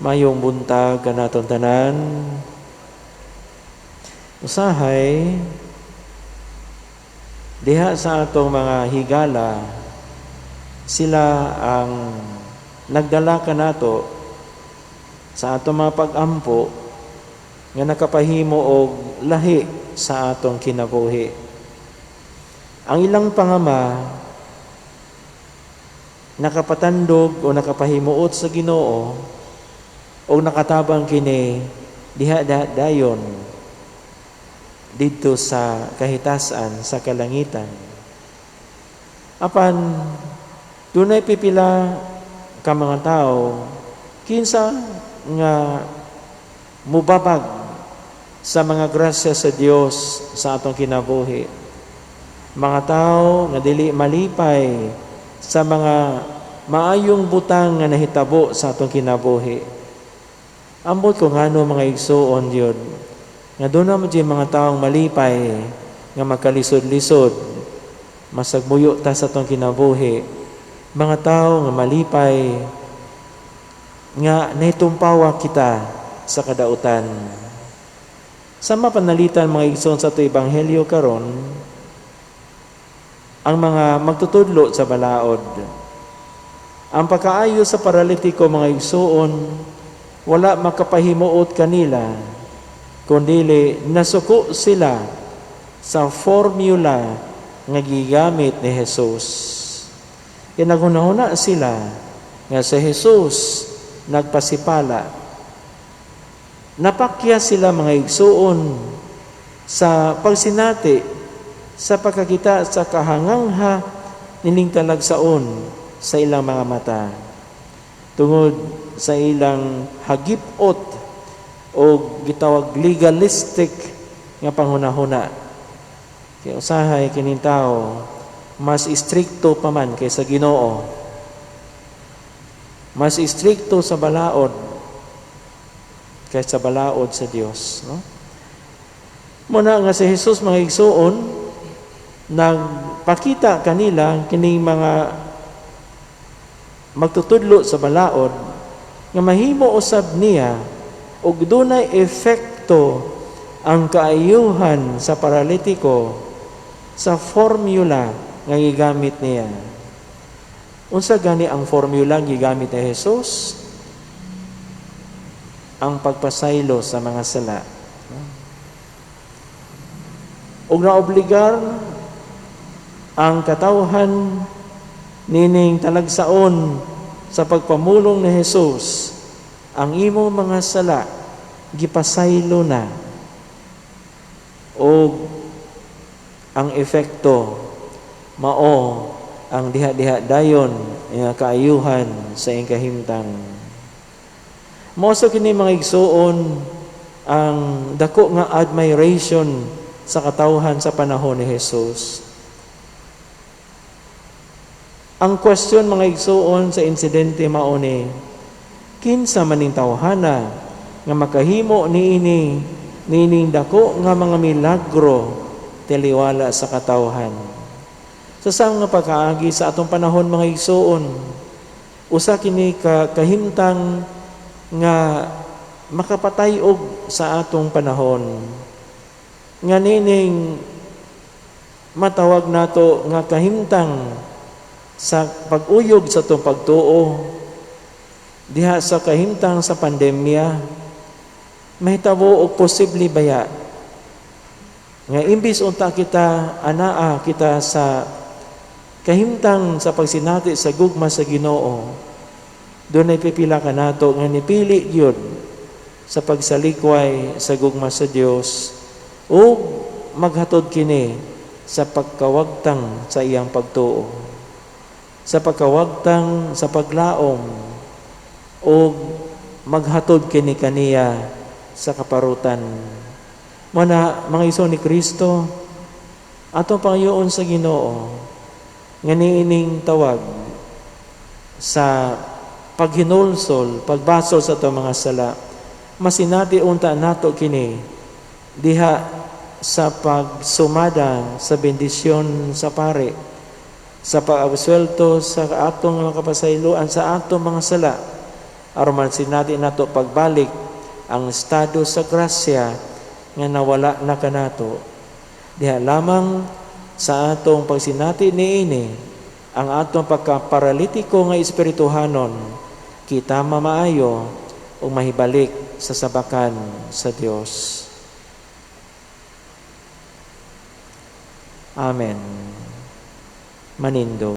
Mayong buntag kanaton tanan. Usahay diha sa atong mga higala, sila ang nagdala kanato sa atong mga pag-ampo nga nakapahimo og lahi sa atong kinabuhi. Ang ilang pangama nakapatandog o nakapahimuot sa Ginoo o nakatabang kini diha dayon dito sa kahitasan sa kalangitan. Apan dunay pipila ka mga tao kinsa nga mubabag sa mga grasya sa Dios sa atong kinabuhi. Mga tao nga dili malipay sa mga maayong butang nga nahitabo sa atong kinabuhi. Ambot ko ngano mga igsuon yun, nga doon naman dyan mga taong malipay, nga magkalisod-lisod, masagmuyo ta sa atong kinabuhi. Mga tao nga malipay, nga naitumpawa kita sa kadautan. Sa mapanalitan mga igsoon sa ito Ebanghelyo karon, ang mga magtutudlo sa balaod. Ang pagkaayo sa paralitiko mga igsoon, wala makapahimuot kanila, kundili nasuko sila sa formula nga gigamit ni Jesus. Kinaghunahuna sila nga sa Jesus nagpasipala. Napakya sila mga igsuon sa pagsinati sa pagkakita sa kahangangha nining talagsaon sa ilang mga mata tungod sa ilang hagipot o gitawag legalistic nga panghunahuna. Kaya usahay kining tao mas istrikto pa man kaysa Ginoo, mas istrikto sa balaod kaysa balaod sa Dios, no? Muna nga si Jesus mga igsuon nagpakita kanila kining mga magtutudlo sa balaod nga mahimo usab niya og dunay epekto ang kaayuhan sa paralitiko sa formula nga gigamit niya. Unsa gani ang formula nga gigamit ni Jesus? Ang pagpasaylo sa mga sala. Og naobligar ang katawhan nining talagsaon sa pagpamulong ni Jesus, ang imo mga sala gipasaylo na, o ang efekto mao ang diha-diha dayon nga kaayuhan sa iyang kahimtang. Mao sa kini mga igsuon ang dako nga admiration sa katawhan sa panahon ni Jesus. Ang question mga igsuon sa insidente mao ni kinsa maning tawhana nga makahimo niining dako nga mga milagro taliwala sa katawhan. Sa sang nga pagkaagi sa atong panahon mga igsuon, usa kini kahimtang nga makapatayog sa atong panahon. Nga nining matawag nato nga kahimtang sa pag-uyog sa itong pagtuo, diha sa kahimtang sa pandemya, mahitabo o posible baya nga imbis unta kita anaa kita sa kahimtang sa pagsinati sa gugma sa Ginoo, doon ay pipila ka nato nga nipili yun sa pagsalikway sa gugma sa Dios o maghatod kini sa pagkawagtang sa iyang pagtuo, sa pagkawagtang sa paglaom o maghatod kini kaniya sa kaparutan. Muna mga iso ni Kristo, atong Panginoon sa Ginoo nga niining tawag sa paghinulsol, pagbasol sa itong mga sala, masinati unta nato kini diha sa pagsumada sa bendisyon sa pare, sa pag-absuelto sa atong mga kapasayloan sa atong mga sala, aron sinati nato pagbalik ang estado sa grasya nga nawala na kanato. Diha lamang sa atong pagsinati niini ang atong pagkaparalitiko nga espirituhanon kita mamaayo o mahibalik sa sabakan sa Dios. Amen. Manindo.